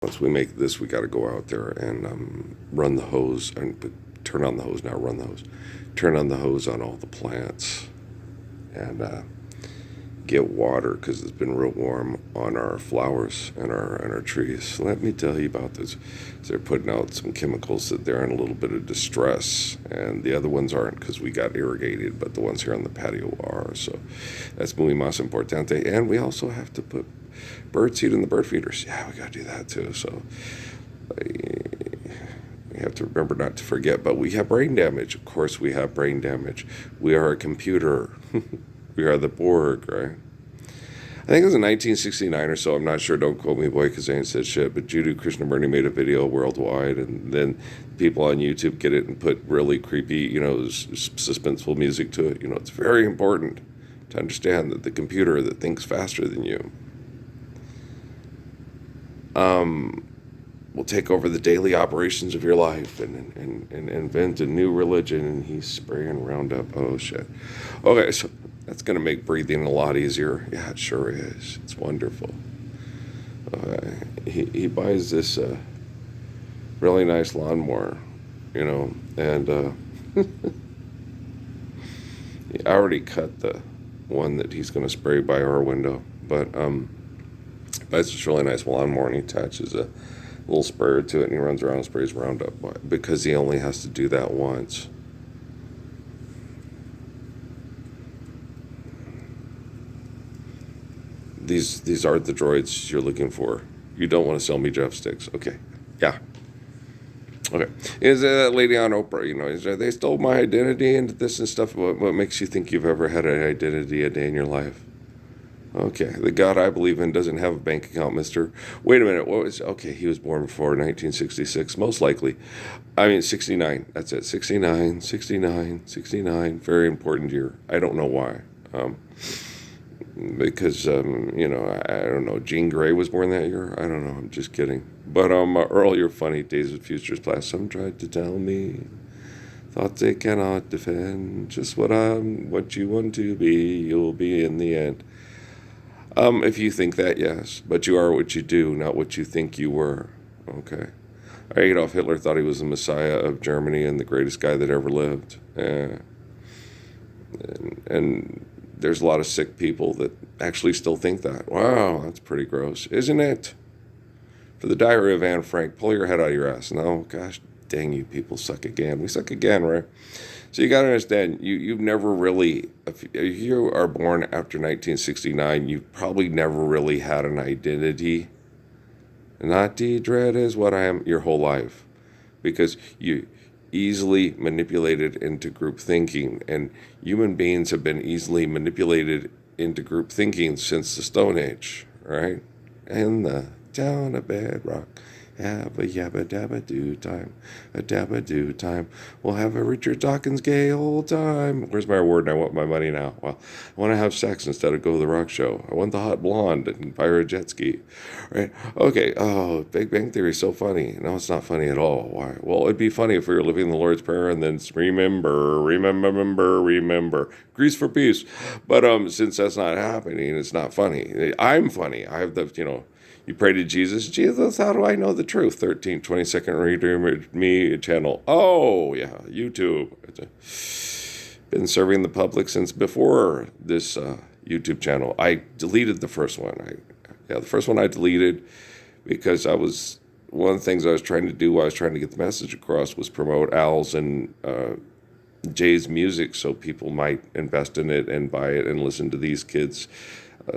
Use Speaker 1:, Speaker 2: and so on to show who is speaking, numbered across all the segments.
Speaker 1: Once we make this, we got to go out there and run the hose and turn on the hose. Now run the hose. Turn on the hose on all the plants and get water because it's been real warm on our flowers and our trees. Let me tell you about this. They're putting out some chemicals that they're in a little bit of distress, and the other ones aren't because we got irrigated, but the ones here on the patio are. So that's muy más importante. And we also have to put bird seed in the bird feeders. Yeah, we got to do that too. So we have to remember not to forget. But we have brain damage. Of course, we have brain damage. We are a computer. We are the Borg, right? I think it was in 1969 or so. I'm not sure. Don't quote me, boy, because I ain't said shit. But Judu Krishnamurti made a video worldwide, and then people on YouTube get it and put really creepy, suspenseful music to it. It's very important to understand that the computer that thinks faster than you will take over the daily operations of your life and invent a new religion. And he's spraying Roundup. Oh, shit. Okay, so that's going to make breathing a lot easier. Yeah, it sure is. It's wonderful. He buys this really nice lawnmower, and he already cut the one that he's going to spray by our window. But buys this really nice lawnmower, and he attaches a little sprayer to it, and he runs around and sprays Roundup because he only has to do that once. These aren't the droids you're looking for. You don't want to sell me Jeff sticks. Okay. Yeah. Okay. Is that lady on Oprah, they stole my identity and this and stuff. What makes you think you've ever had an identity a day in your life? Okay. The God I believe in doesn't have a bank account, mister. Wait a minute. Okay, he was born before 1966, most likely. 69. That's it. 69. Very important year. I don't know why. Because, I don't know, Jean Grey was born that year? I don't know, I'm just kidding. But earlier funny Days of Futures class, some tried to tell me, thought they cannot defend, just what you want to be, you'll be in the end. If you think that, yes, but you are what you do, not what you think you were, okay? Adolf Hitler thought he was the Messiah of Germany and the greatest guy that ever lived. And there's a lot of sick people that actually still think that. Wow, that's pretty gross, isn't it? For the Diary of Anne Frank, pull your head out of your ass. No, gosh, dang, you people suck again. We suck again, right? So you got to understand, you've never really, if you are born after 1969, you've probably never really had an identity. Not Deidre is what I am your whole life. Because you easily manipulated into group thinking, and human beings have been easily manipulated into group thinking since the Stone Age, right? In the town of Bedrock, have a yabba dabba do time, a dabba do time. We'll have a Richard Dawkins gay old time. Where's my award? And I want my money now. Well, I want to have sex instead of go to the rock show. I want the hot blonde and buy her a jet ski. Right? Okay. Oh, Big Bang Theory is so funny. No, it's not funny at all. Why? Well, it'd be funny if we were living the Lord's Prayer and then remember. Grease for peace. But since that's not happening, it's not funny. I'm funny. I have the, you pray to Jesus. Jesus, how do I know the truth? 22nd Reader Me channel. Oh, yeah, YouTube. Been serving the public since before this YouTube channel. I deleted the first one. The first one I deleted because one of the things I was trying to do while I was trying to get the message across was promote Al's and Jay's music so people might invest in it and buy it and listen to these kids'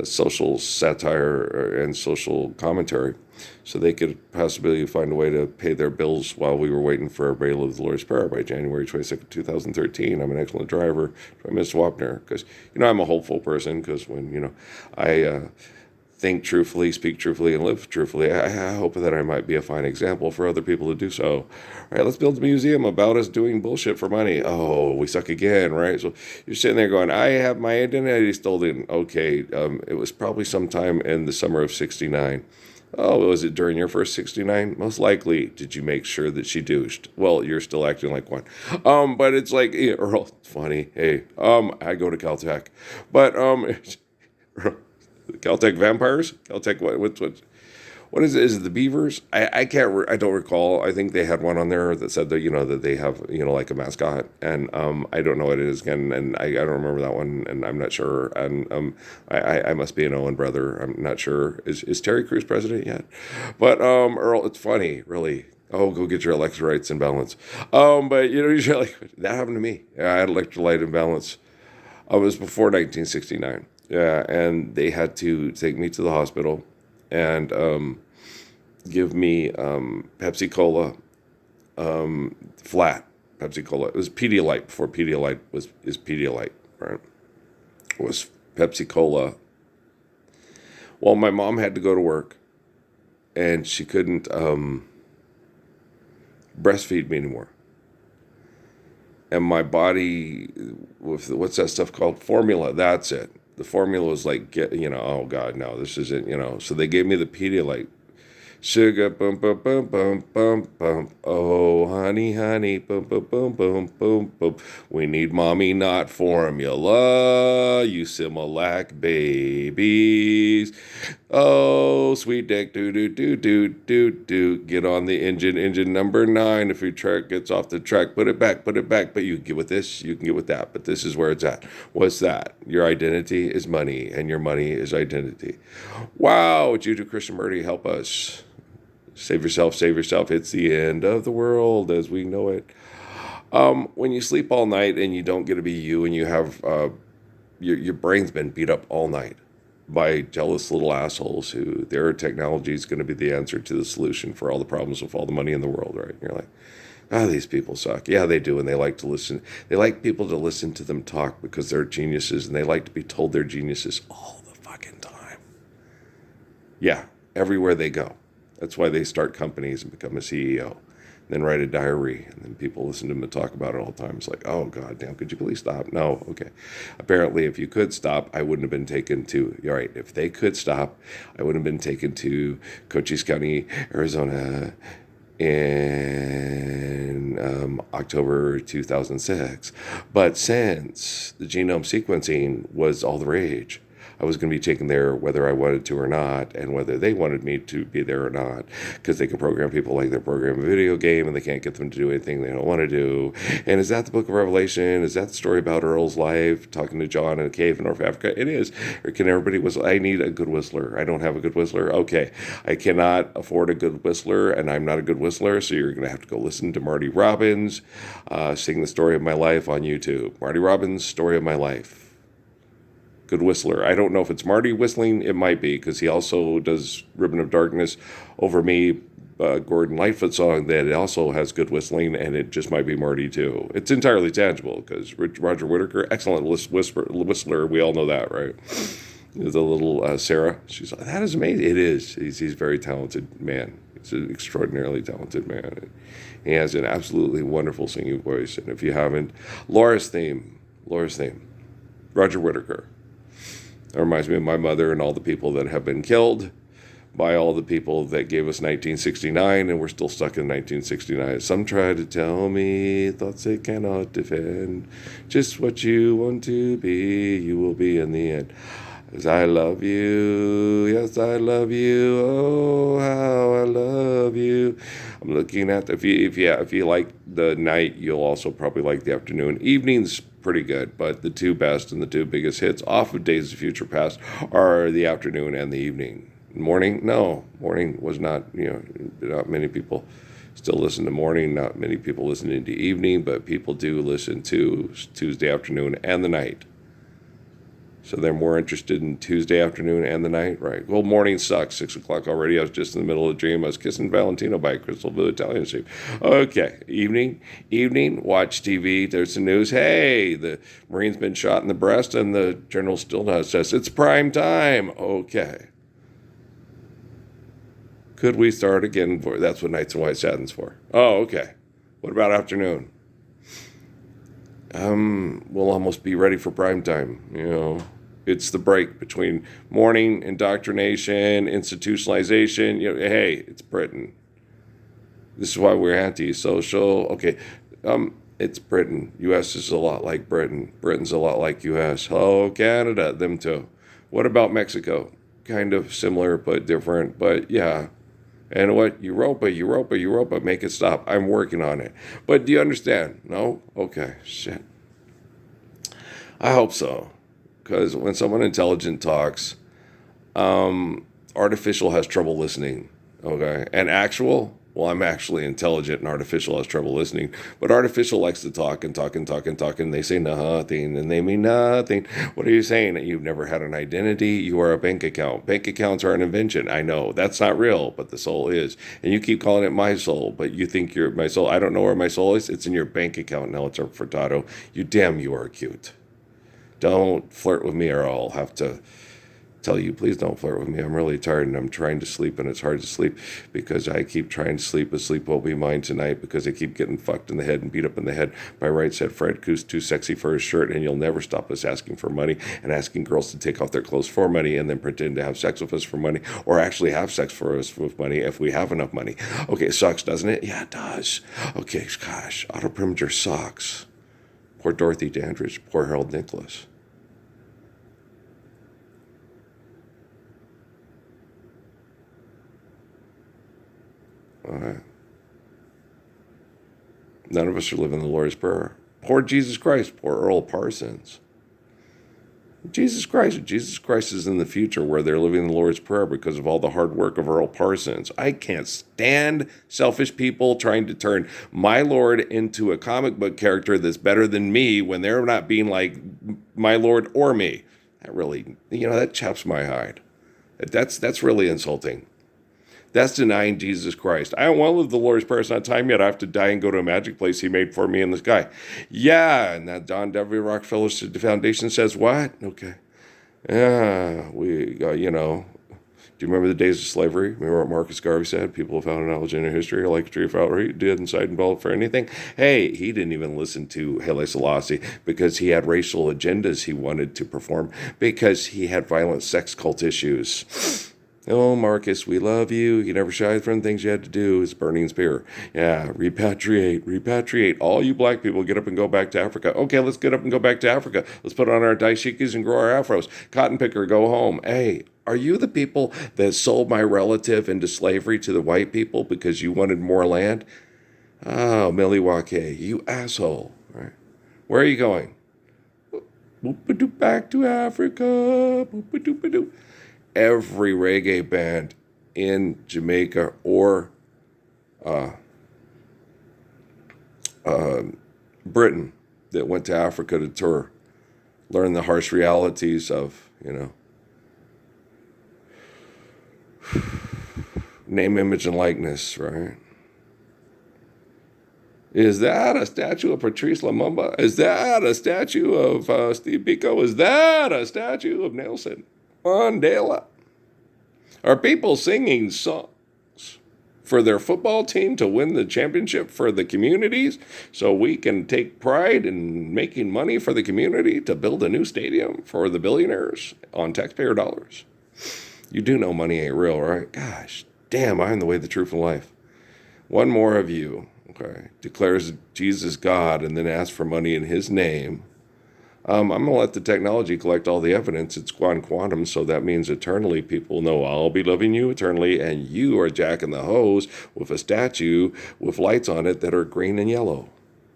Speaker 1: social satire and social commentary, so they could possibly find a way to pay their bills while we were waiting for everybody to live the Lord's Prayer by January 22nd, 2013. I'm an excellent driver. I miss Wapner because, I'm a hopeful person because when, I think truthfully, speak truthfully, and live truthfully, I hope that I might be a fine example for other people to do so. All right, let's build a museum about us doing bullshit for money. Oh, we suck again, right? So you're sitting there going, I have my identity stolen. Okay, it was probably sometime in the summer of 69. Oh, was it during your first 69? Most likely. Did you make sure that she douched? Well, you're still acting like one. But it's like, Earl, it's funny. Hey, I go to Caltech. But, Caltech vampires? Caltech what? what is it? Is it the Beavers? I can't. I don't recall. I think they had one on there that said that that they have like a mascot, and I don't know what it is again, and I don't remember that one, and I'm not sure. And I must be an Owen brother. I'm not sure. Is Terry Crews president yet? But Earl, it's funny, really. Oh, go get your electrolytes in balance. But you're like, that happened to me. Yeah, I had electrolyte imbalance. It was before 1969. Yeah, and they had to take me to the hospital and give me Pepsi Cola, flat Pepsi Cola. It was Pedialyte before Pedialyte is Pedialyte, right? It was Pepsi Cola. Well, my mom had to go to work, and she couldn't breastfeed me anymore. And my body, with what's that stuff called? Formula. That's it. The formula was like, oh God, no, this isn't. So they gave me the Pedialyte. Sugar, boom, boom, boom, boom, boom, boom. Oh, honey, honey, boom, boom, boom, boom, boom, boom. We need mommy, not formula. You Similac babies. Oh, sweet dick, do, do, do, do, do, do. Get on the engine number 9. If your track gets off the track, put it back. But you can get with this, you can get with that. But this is where it's at. What's that? Your identity is money, and your money is identity. Wow, would you do, Christian Murdy? Help us. Save yourself, save yourself. It's the end of the world as we know it. When you sleep all night and you don't get to be you, and you have your brain's been beat up all night by jealous little assholes who their technology is going to be the answer to the solution for all the problems with all the money in the world, right? And you're like, these people suck. Yeah, they do, and they like to listen. They like people to listen to them talk because they're geniuses, and they like to be told they're geniuses all the fucking time. Yeah, everywhere they go. That's why they start companies and become a CEO, then write a diary, and then people listen to them and talk about it all the time. It's like, oh, God damn, could you please stop? No, okay. Apparently, if you could stop, I wouldn't have been taken to, all right, if they could stop, I wouldn't have been taken to Cochise County, Arizona in October 2006. But since the genome sequencing was all the rage, I was going to be taken there whether I wanted to or not, and whether they wanted me to be there or not, because they can program people like they're programming a video game, and they can't get them to do anything they don't want to do. And is that the book of Revelation? Is that the story about Earl's life, talking to John in a cave in North Africa? It is. Or can everybody whistle? I need a good whistler. I don't have a good whistler. Okay. I cannot afford a good whistler, and I'm not a good whistler, so you're going to have to go listen to Marty Robbins sing the story of my life on YouTube. Marty Robbins, story of my life. Good whistler. I don't know if it's Marty whistling. It might be, because he also does Ribbon of Darkness Over Me, Gordon Lightfoot song that also has good whistling, and it just might be Marty too. It's entirely tangible, because Roger Whittaker, excellent whistler. We all know that, right? The little Sarah, she's like, that is amazing. It is. He's a very talented man. He's an extraordinarily talented man. He has an absolutely wonderful singing voice. And if you haven't, Laura's theme, Roger Whittaker. That reminds me of my mother and all the people that have been killed by all the people that gave us 1969, and we're still stuck in 1969. Some try to tell me thoughts they cannot defend. Just what you want to be, you will be in the end. As I love you, yes, I love you, oh, how I love you. I'm looking at, if you like the night, you'll also probably like the afternoon. Evening's pretty good, but the two best and the two biggest hits off of Days of Future Past are the afternoon and the evening. Morning? No. Morning was not, not many people still listen to morning, not many people listening to evening, but people do listen to Tuesday afternoon and the night. So they're more interested in Tuesday afternoon and the night, right? Well, morning sucks. 6 o'clock already. I was just in the middle of a dream. I was kissing Valentino by a crystal blue Italian sheep. Okay, evening, watch TV. There's the news. Hey, the Marine's been shot in the breast, and the general still says it's prime time. Okay. Could we start again? That's what Nights in White Satin's for. Oh, okay. What about afternoon? We'll almost be ready for prime time, It's the break between morning, indoctrination, institutionalization. Hey, it's Britain. This is why we're anti-social. Okay, it's Britain. U.S. is a lot like Britain. Britain's a lot like U.S. Oh, Canada, them too. What about Mexico? Kind of similar but different, but yeah. And what? Europa, make it stop. I'm working on it. But do you understand? No? Okay, shit. I hope so. Because when someone intelligent talks, artificial has trouble listening. Okay? And actual, well, I'm actually intelligent and artificial has trouble listening. But artificial likes to talk and talk and talk and talk, and they say nothing, and they mean nothing. What are you saying? You've never had an identity. You are a bank account. Bank accounts are an invention. I know. That's not real, but the soul is. And you keep calling it my soul, but you think you're my soul. I don't know where my soul is. It's in your bank account. Now it's a furtado. You are cute. Don't flirt with me or I'll have to tell you, please don't flirt with me. I'm really tired and I'm trying to sleep and it's hard to sleep because I keep trying to sleep, but sleep won't be mine tonight because I keep getting fucked in the head and beat up in the head by right said Fred, who's too sexy for his shirt, and you'll never stop us asking for money and asking girls to take off their clothes for money and then pretend to have sex with us for money or actually have sex for us with money if we have enough money. Okay, it sucks, doesn't it? Yeah, it does. Okay, gosh, Otto Preminger sucks. Poor Dorothy Dandridge, poor Harold Nicholas. All right. None of us are living the Lord's Prayer. Poor Jesus Christ. Poor Earl Parsons. Jesus Christ is in the future where they're living the Lord's Prayer because of all the hard work of Earl Parsons. I can't stand selfish people trying to turn my Lord into a comic book character that's better than me when they're not being like my Lord or me. That really, that chaps my hide. That's really insulting. That's denying Jesus Christ. I don't want to live the Lord's Prayer. It's not time yet. I have to die and go to a magic place he made for me in the sky. Yeah, and that Don W. Rockefeller Foundation says what? Okay. Yeah, we got, do you remember the days of slavery? Remember what Marcus Garvey said? People have found knowledge in history are like a tree without root, dead inside and developed for anything. Hey, he didn't even listen to Haile Selassie because he had racial agendas he wanted to perform because he had violent sex cult issues. Oh, Marcus, we love you. You never shied from the things you had to do. It's burning spear. Yeah, repatriate. All you black people, get up and go back to Africa. Okay, let's get up and go back to Africa. Let's put on our dashikis and grow our afros. Cotton picker, go home. Hey, are you the people that sold my relative into slavery to the white people because you wanted more land? Oh, Milwaukee, you asshole. All right. Where are you going? Back to Africa. Every reggae band in Jamaica or Britain that went to Africa to tour learned the harsh realities of, name, image, and likeness, right? Is that a statue of Patrice Lumumba? Is that a statue of Steve Biko? Is that a statue of Nelson Mandela? Are people singing songs for their football team to win the championship for the communities so we can take pride in making money for the community to build a new stadium for the billionaires on taxpayer dollars? You do know money ain't real, right? Gosh, damn, I'm the way, the truth, and life. One more of you, okay, declares Jesus God and then asks for money in his name. I'm going to let the technology collect all the evidence. It's quantum, so that means eternally people know I'll be loving you eternally, and you are jacking the hose with a statue with lights on it that are green and yellow.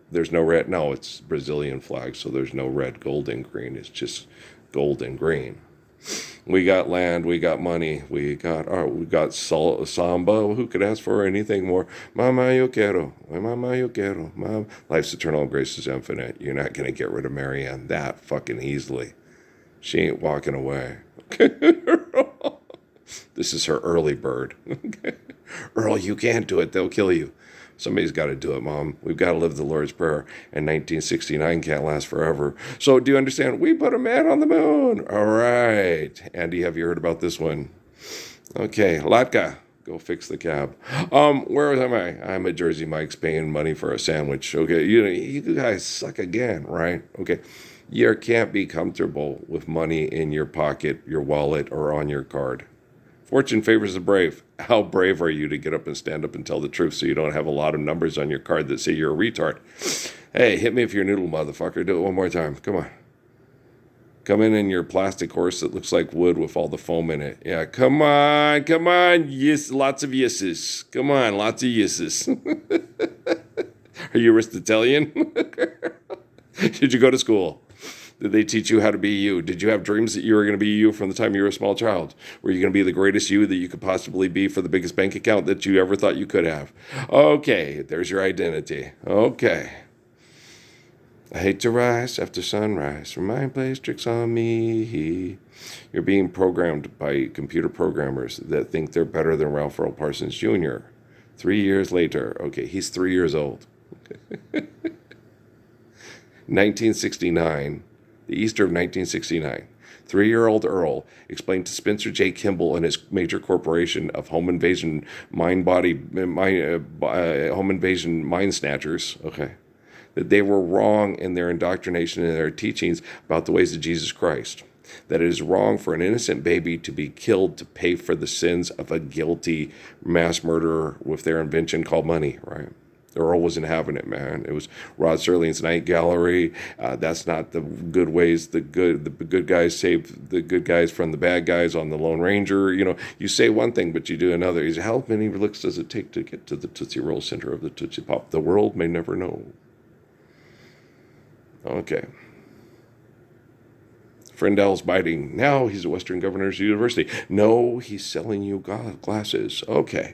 Speaker 1: There's no red. No, it's Brazilian flag, so there's no red, gold, and green. It's just gold and green. We got land, we got money, we got samba. Who could ask for anything more? Mama yo quiero, mama yo quiero. Mama. Life's eternal, grace is infinite. You're not gonna get rid of Marianne that fucking easily. She ain't walking away. This is her early bird. Earl, you can't do it. They'll kill you. Somebody's got to do it, Mom. We've got to live the Lord's Prayer. And 1969 can't last forever. So do you understand? We put a man on the moon. All right. Andy, have you heard about this one? Okay. Latka, go fix the cab. Where am I? I'm at Jersey Mike's paying money for a sandwich. Okay. You guys suck again, right? Okay. You can't be comfortable with money in your pocket, your wallet, or on your card. Fortune favors the brave. How brave are you to get up and stand up and tell the truth so you don't have a lot of numbers on your card that say you're a retard? Hey, hit me if you're a noodle, motherfucker. Do it one more time. Come on. Come in your plastic horse that looks like wood with all the foam in it. Yeah, come on, come on. Yes, lots of yeses. Come on, lots of yeses. Are you Aristotelian? Did you go to school? Did they teach you how to be you? Did you have dreams that you were going to be you from the time you were a small child? Were you going to be the greatest you that you could possibly be for the biggest bank account that you ever thought you could have? Okay, there's your identity. Okay. I hate to rise after sunrise. Your mind plays tricks on me. You're being programmed by computer programmers that think they're better than Ralph Earl Parsons Jr. 3 years later. Okay, he's 3 years old. 1969. The Easter of 1969, 3-year-old Earl explained to Spencer J. Kimball and his major corporation of home invasion mind snatchers, okay, that they were wrong in their indoctrination and their teachings about the ways of Jesus Christ. That it is wrong for an innocent baby to be killed to pay for the sins of a guilty mass murderer with their invention called money, right? Earl wasn't having it, man. It was Rod Serling's Night Gallery. That's not the good ways. The good guys save the good guys from the bad guys on the Lone Ranger. You know, you say one thing, but you do another. He said, how many licks does it take to get to the Tootsie Roll center of the Tootsie Pop? The world may never know. Okay. Friendell's biting. Now he's at Western Governors University. No, he's selling you glasses. Okay.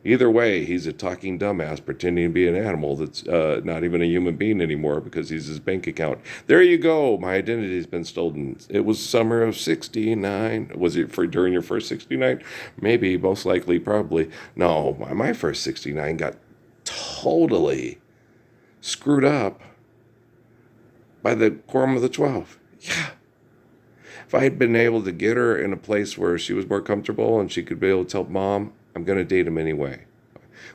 Speaker 1: Either way, he's a talking dumbass pretending to be an animal that's not even a human being anymore because he's his bank account. There you go. My identity's been stolen. It was summer of 69. Was it during your first 69? Maybe, most likely, probably. No, my first 69 got totally screwed up by the Quorum of the 12. Yeah. If I had been able to get her in a place where she was more comfortable and she could be able to tell Mom, I'm going to date him anyway.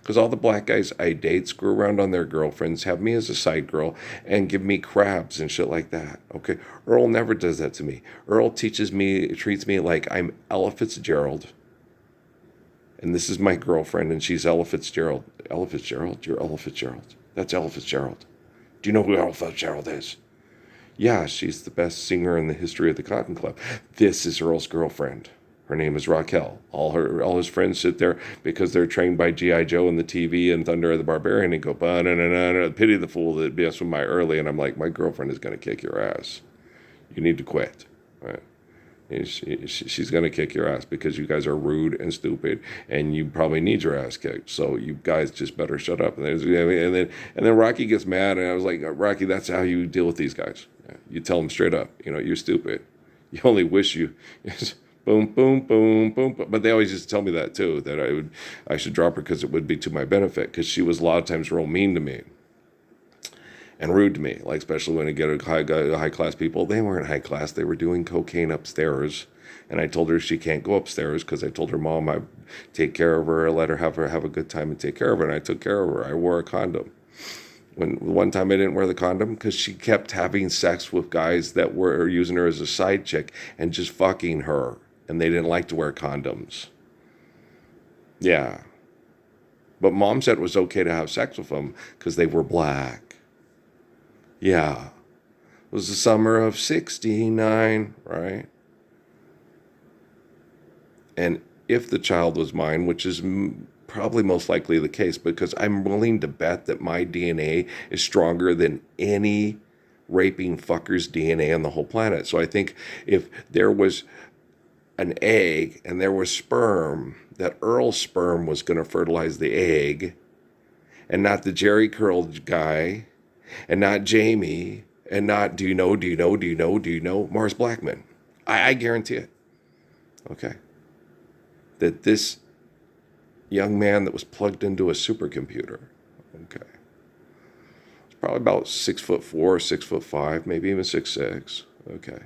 Speaker 1: Because all the black guys I date screw around on their girlfriends, have me as a side girl, and give me crabs and shit like that. Okay? Earl never does that to me. Earl treats me like I'm Ella Fitzgerald. And this is my girlfriend, and she's Ella Fitzgerald. Ella Fitzgerald? You're Ella Fitzgerald. That's Ella Fitzgerald. Do you know who Ella Fitzgerald is? Yeah, she's the best singer in the history of the Cotton Club. This is Earl's girlfriend. Her name is Raquel. All his friends sit there because they're trained by G.I. Joe and the TV and Thunder the Barbarian and go, pity the fool that messed with my early. And I'm like, my girlfriend is going to kick your ass. You need to quit. Right? And she's going to kick your ass because you guys are rude and stupid and you probably need your ass kicked. So you guys just better shut up. And then Rocky gets mad and I was like, Rocky, that's how you deal with these guys. You tell them straight up, you're stupid. You only wish you... Boom, boom, boom, boom, boom. But they always used to tell me that too, that I should drop her because it would be to my benefit, because she was a lot of times real mean to me and rude to me, like especially when I get high class people. They weren't high class. They were doing cocaine upstairs. And I told her she can't go upstairs because I told her mom I'd take care of her, let her have a good time and take care of her. And I took care of her. I wore a condom. One time I didn't wear the condom because she kept having sex with guys that were using her as a side chick and just fucking her. And they didn't like to wear condoms. Yeah. But Mom said it was okay to have sex with them because they were black. Yeah. It was the summer of 69, right? And if the child was mine, which is probably most likely the case, because I'm willing to bet that my DNA is stronger than any raping fucker's DNA on the whole planet. So I think if there was an egg and there was sperm, that Earl's sperm was going to fertilize the egg, and not the Jerry Curl guy, and not Jamie, and not do you know Mars Blackman. I guarantee it. Okay. That this young man that was plugged into a supercomputer, okay, was probably about 6'4", 6'5", maybe even 6'6", okay,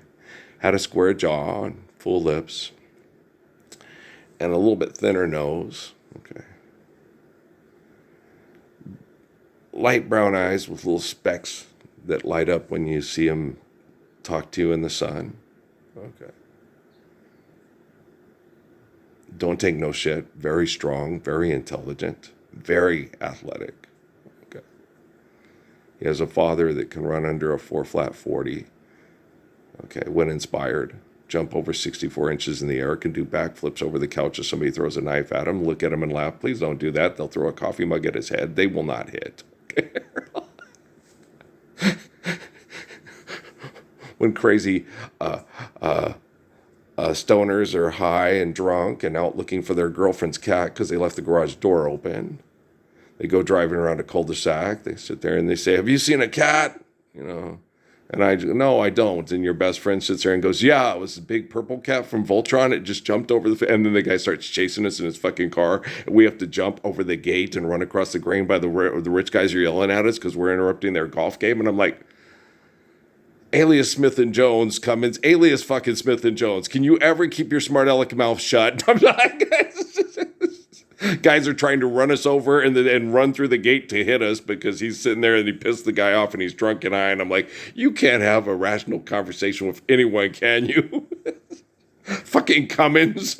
Speaker 1: had a square jaw and full lips, and a little bit thinner nose, okay, light brown eyes with little specks that light up when you see him talk to you in the sun, okay. Don't take no shit. Very strong, very intelligent, very athletic. Okay. He has a father that can run under a 4 flat 40. Okay, when inspired, jump over 64 inches in the air, can do backflips over the couch if somebody throws a knife at him, look at him and laugh. Please don't do that. They'll throw a coffee mug at his head. They will not hit. When crazy stoners are high and drunk and out looking for their girlfriend's cat because they left the garage door open. They go driving around a cul-de-sac. They sit there and they say, "Have you seen a cat?" And no, I don't. And your best friend sits there and goes, "Yeah, it was a big purple cat from Voltron. It just jumped over and then the guy starts chasing us in his fucking car. And we have to jump over the gate and run across the grain by the rich guys are yelling at us because we're interrupting their golf game." And I'm like, alias Smith and Jones, Cummins, alias fucking Smith and Jones. Can you ever keep your smart aleck mouth shut? I'm like, guys are trying to run us over and run through the gate to hit us because he's sitting there and he pissed the guy off and he's drunk and high. And I'm like, you can't have a rational conversation with anyone, can you? Fucking Cummins.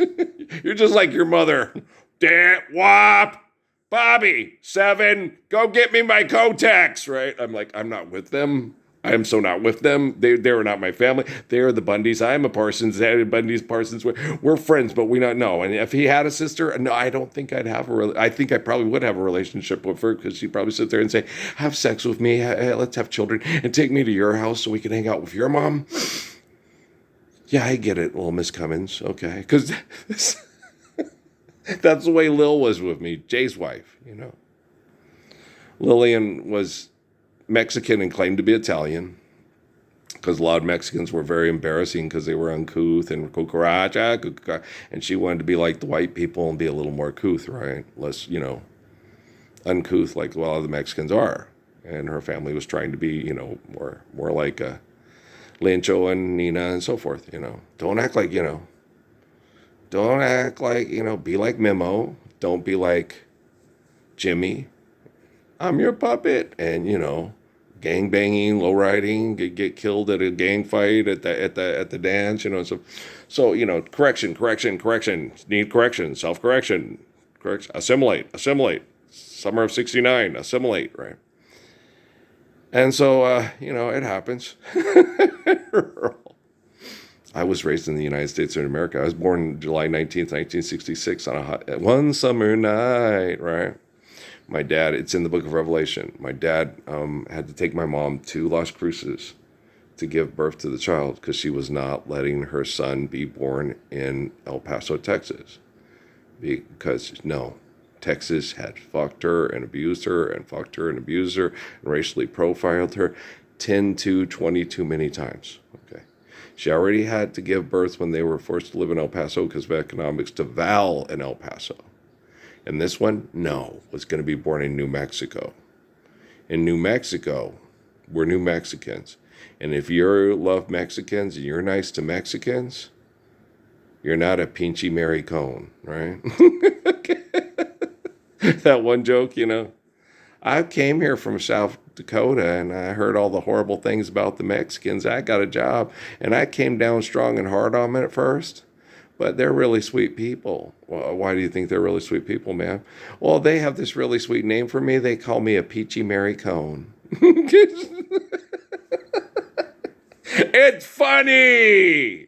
Speaker 1: You're just like your mother. Dad, wop, Bobby, 7, go get me my Kotex, right? I'm like, I'm not with them. I am so not with them. They are not my family. They are the Bundys. I am a Parsons. Bundy's Parsons. We're friends, but we not know. And if he had a sister, no, I don't think I'd have I think I probably would have a relationship with her because she'd probably sit there and say, "Have sex with me. Let's have children and take me to your house so we can hang out with your mom." Yeah, I get it, little Miss Cummins. Okay, because that's the way Lil was with me, Jay's wife. Lillian was Mexican and claimed to be Italian because a lot of Mexicans were very embarrassing because they were uncouth and cucaracha, and she wanted to be like the white people and be a little more couth, right? Less, uncouth like a lot of the Mexicans are. And her family was trying to be, more like Lencho and Nina and so forth, Don't act like, don't act like, be like Memo. Don't be like Jimmy. I'm your puppet, and gang banging, low riding, get killed at a gang fight at the dance, so correction, need correction, self-correction, assimilate, summer of '69, assimilate, right? And so it happens. I was raised in the United States of America. I was born July 19th, 1966 on one summer night, right? My dad, it's in the book of Revelation. My dad had to take my mom to Las Cruces to give birth to the child because she was not letting her son be born in El Paso, Texas. Because, Texas had fucked her and abused her and fucked her and abused her and racially profiled her 10 to 20 too many times. Okay. She already had to give birth when they were forced to live in El Paso because of economics to Val in El Paso. And this one, was going to be born in New Mexico. In New Mexico, we're New Mexicans. And if you love Mexicans and you're nice to Mexicans, you're not a pinchy Mary Cone, right? That one joke, I came here from South Dakota and I heard all the horrible things about the Mexicans. I got a job and I came down strong and hard on them at first. But they're really sweet people. Well, why do you think they're really sweet people, man? Well, they have this really sweet name for me. They call me a peachy Mary Cone. It's funny.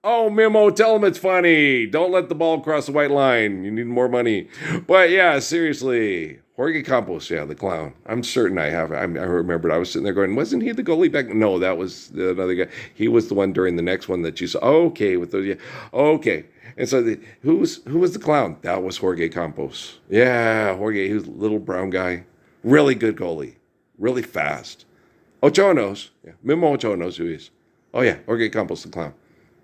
Speaker 1: Oh, Memo, tell them it's funny. Don't let the ball cross the white line. You need more money. But yeah, seriously. Jorge Campos, the clown. I'm certain I have. I remembered I was sitting there going, wasn't he the goalie back? No, that was another guy. He was the one during the next one that you saw. Okay, with those. Yeah. Okay. And so who was the clown? That was Jorge Campos. Yeah, Jorge. He was a little brown guy. Really good goalie. Really fast. Ochoa knows. Yeah. Mimo Ochoa knows who he is. Oh, yeah. Jorge Campos, the clown.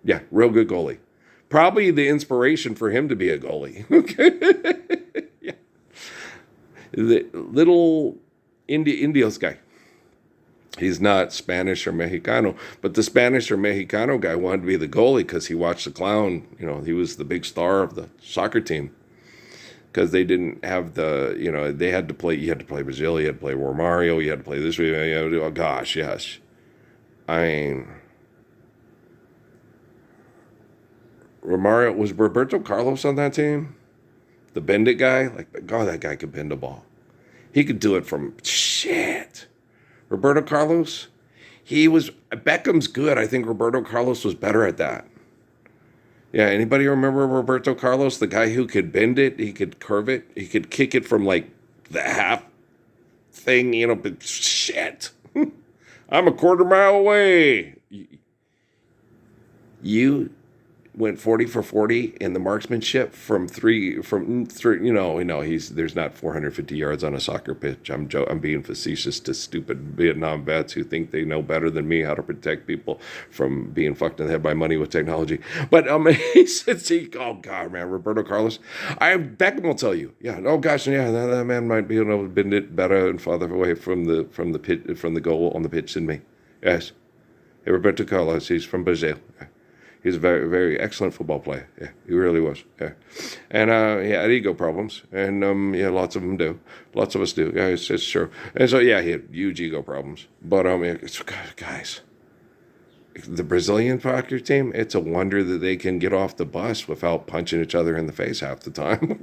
Speaker 1: Yeah, real good goalie. Probably the inspiration for him to be a goalie. Okay. Yeah. The little Indios guy. He's not Spanish or Mexicano, but the Spanish or Mexicano guy wanted to be the goalie because he watched the clown. He was the big star of the soccer team. Because they didn't have they had to play, you had to play Brazil, you had to play Romario, you had to play this, oh gosh, yes. I mean, Romario, was Roberto Carlos on that team? The bend it guy? That guy could bend a ball. He could do it from shit. Roberto Carlos, Beckham's good. I think Roberto Carlos was better at that. Yeah, anybody remember Roberto Carlos, the guy who could bend it, he could curve it, he could kick it from like the half thing, but shit. I'm a quarter mile away. You went 40 for 40 in the marksmanship from three. There's not 450 yards on a soccer pitch. I'm being facetious to stupid Vietnam vets who think they know better than me how to protect people from being fucked in the head by money with technology. But he said, oh God, man, Roberto Carlos, Beckham will tell you, yeah, oh gosh, yeah, that man might be able to bend it better and farther away from the goal on the pitch than me. Yes, hey, Roberto Carlos, he's from Brazil. He's a very, very excellent football player. Yeah, he really was. Yeah, and he had ego problems, and lots of them do. Lots of us do. Yeah, it's true. And so yeah, he had huge ego problems. But guys, the Brazilian soccer team, it's a wonder that they can get off the bus without punching each other in the face half the time.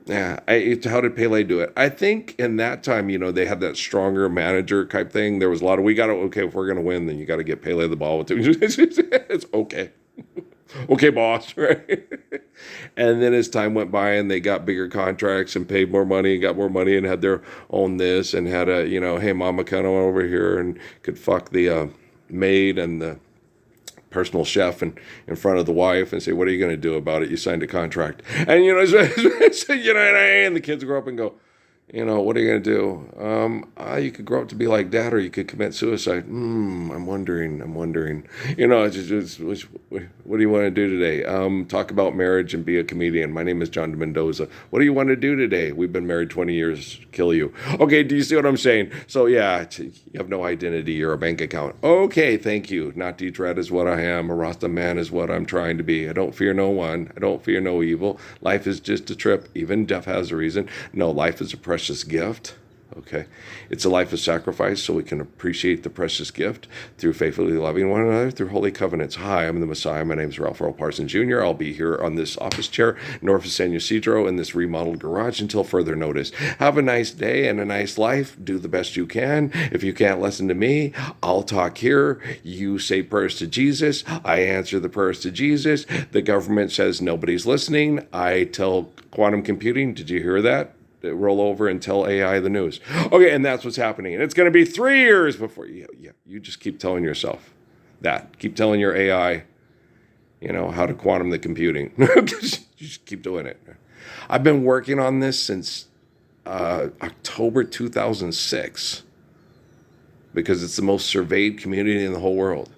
Speaker 1: Yeah, how did Pele do it? I think in that time, they had that stronger manager type thing. There was a lot of, if we're going to win, then you got to get Pele the ball. It's okay. Okay, boss, right? And then as time went by and they got bigger contracts and paid more money, got more money and had their own this and had a, hey, mama, come on over here and could fuck the maid and the personal chef and in front of the wife and say, what are you going to do about it? You signed a contract. And, and the kids grow up and go, what are you going to do? You could grow up to be like dad or you could commit suicide. I'm wondering. What do you want to do today? Talk about marriage and be a comedian. My name is John de Mendoza. What do you want to do today? We've been married 20 years. Kill you. Okay, do you see what I'm saying? So yeah, you have no identity. You're a bank account. Okay, thank you. Not Detroit is what I am. A Rasta man is what I'm trying to be. I don't fear no one. I don't fear no evil. Life is just a trip. Even death has a reason. No, life is a precious gift. Okay. It's a life of sacrifice so we can appreciate the precious gift through faithfully loving one another through holy covenants. Hi, I'm the Messiah. My name is Ralph Earl Parsons Jr. I'll be here on this office chair north of San Ysidro in this remodeled garage until further notice. Have a nice day and a nice life. Do the best you can. If you can't listen to me, I'll talk here. You say prayers to Jesus. I answer the prayers to Jesus. The government says nobody's listening. I tell quantum computing, did you hear that? Roll over and tell AI the news. Okay, and that's what's happening. And it's going to be 3 years before you just keep telling yourself that. Keep telling your AI, how to quantum the computing. You just keep doing it. I've been working on this since October 2006 because it's the most surveyed community in the whole world.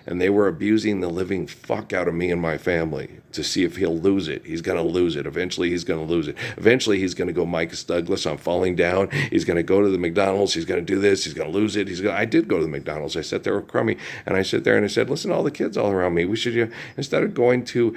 Speaker 1: And they were abusing the living fuck out of me and my family to see if he'll lose it. He's going to lose it. Eventually, he's going to lose it. Eventually, he's going to go Micah Douglas, I'm falling down. He's going to go to the McDonald's. He's going to do this. He's going to lose it. I did go to the McDonald's. I sat there with Crummy, and I sit there and I said, listen to all the kids all around me. We should, instead of going to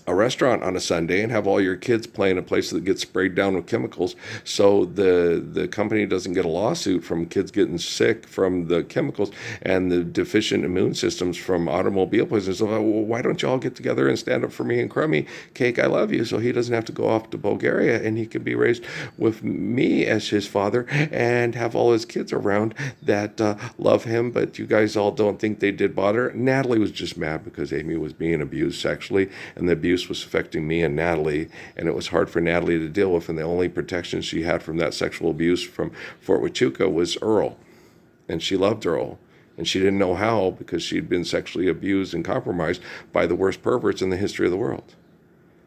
Speaker 1: a restaurant on a Sunday and have all your kids play in a place that gets sprayed down with chemicals so the company doesn't get a lawsuit from kids getting sick from the chemicals and the deficient immune systems from automobile poisoning. So why don't you all get together and stand up for me and Crummy? Cake, I love you, so he doesn't have to go off to Bulgaria and he can be raised with me as his father and have all his kids around that love him, but you guys all don't think they did bother. Natalie was just mad because Amy was being abused sexually and the abuse was affecting me and Natalie, and it was hard for Natalie to deal with, and the only protection she had from that sexual abuse from Fort Huachuca was Earl, and she loved Earl, and she didn't know how because she'd been sexually abused and compromised by the worst perverts in the history of the world.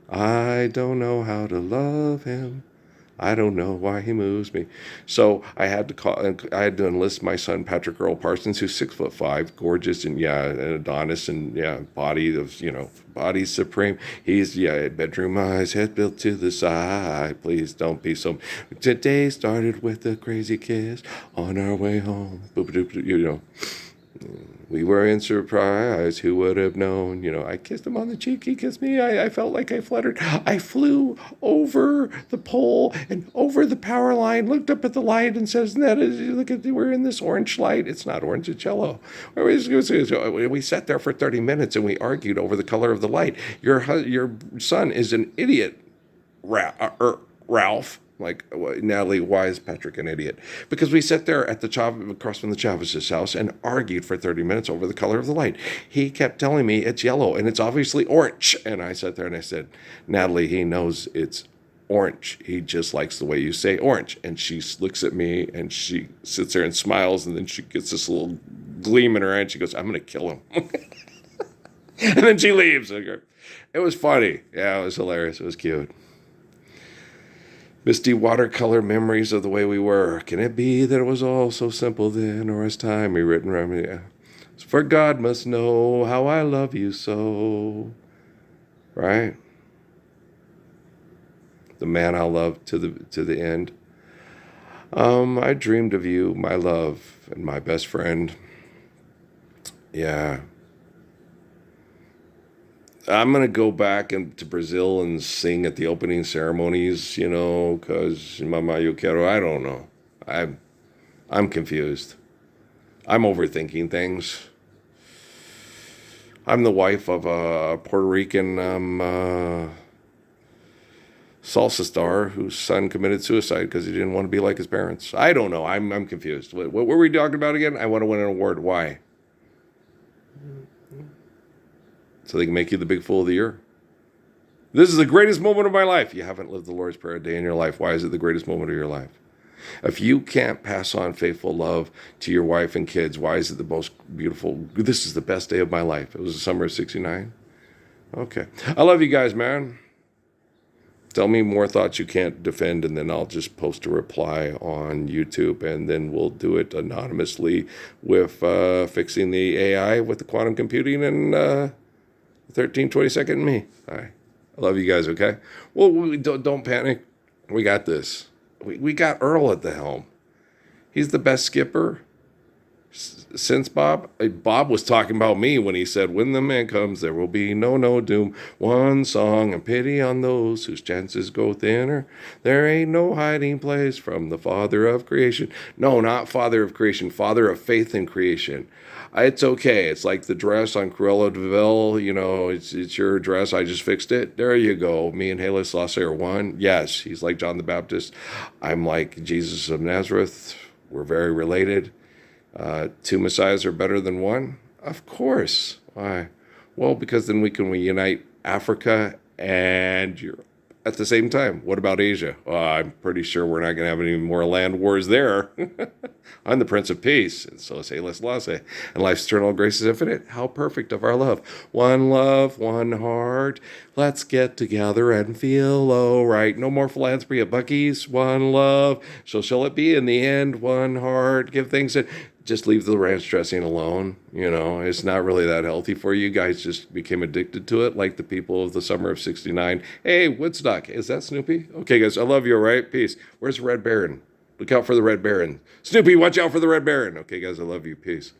Speaker 1: I don't know how to love him. I don't know why he moves me. So I had to enlist my son, Patrick Earl Parsons, who's 6'5", gorgeous, and an Adonis, and body supreme. He's, bedroom eyes, head built to the side. Please don't be so. Today started with a crazy kiss on our way home. We were in surprise. Who would have known? I kissed him on the cheek. He kissed me. I felt like I fluttered. I flew over the pole and over the power line, looked up at the light and says, look at, we're in this orange light. It's not orange, it's yellow. We sat there for 30 minutes and we argued over the color of the light. Your son is an idiot, Ralph. Like, Natalie, why is Patrick an idiot? Because we sat there at across from the Chavez's house and argued for 30 minutes over the color of the light. He kept telling me it's yellow and it's obviously orange. And I sat there and I said, Natalie, he knows it's orange. He just likes the way you say orange. And she looks at me and she sits there and smiles, and then she gets this little gleam in her eye and she goes, I'm going to kill him. And then she leaves. It was funny. Yeah, it was hilarious. It was cute. Misty watercolor memories of the way we were. Can it be that it was all so simple then, or as time rewritten around me? Yeah. For God must know how I love you so. Right? The man I'll love to the end. I dreamed of you, my love, and my best friend. Yeah. I'm going to go back to Brazil and sing at the opening ceremonies, because Mama Yo Quiero, I don't know. I'm confused. I'm overthinking things. I'm the wife of a Puerto Rican salsa star whose son committed suicide because he didn't want to be like his parents. I don't know. I'm confused. What were we talking about again? I want to win an award. Why? So they can make you the big fool of the year. This is the greatest moment of my life. You haven't lived the Lord's Prayer a day in your life. Why is it the greatest moment of your life? If you can't pass on faithful love to your wife and kids, why is it the most beautiful? This is the best day of my life. It was the summer of 69. Okay. I love you guys, man. Tell me more thoughts you can't defend, and then I'll just post a reply on YouTube, and then we'll do it anonymously with fixing the AI with the quantum computing and 13/22 me. All right. I love you guys, okay? Well, don't panic. We got this. We got Earl at the helm. He's the best skipper since Bob. Bob was talking about me when he said, when the man comes, there will be no doom. One song and pity on those whose chances go thinner. There ain't no hiding place from the Father of creation. No, not Father of creation. Father of faith in creation. It's okay. It's like the dress on Cruella de Vil. It's your dress. I just fixed it. There you go. Me and Haile Selassie are one. Yes, he's like John the Baptist. I'm like Jesus of Nazareth. We're very related. Two messiahs are better than one? Of course. Why? Well, because then we can unite Africa and Europe at the same time. What about Asia? I'm pretty sure we're not going to have any more land wars there. I'm the Prince of Peace, and so say Haile Selassie. And life's eternal grace is infinite. How perfect of our love. One love, one heart. Let's get together and feel all right. No more philanthropy at Buc-ee's. One love. So shall it be in the end. One heart. Give things that... Just leave the ranch dressing alone. It's not really that healthy for you. You guys just became addicted to it, like the people of the summer of 69. Hey, Woodstock, is that Snoopy? Okay, guys, I love you, all right? Peace. Where's the Red Baron? Look out for the Red Baron. Snoopy, watch out for the Red Baron. Okay, guys, I love you. Peace.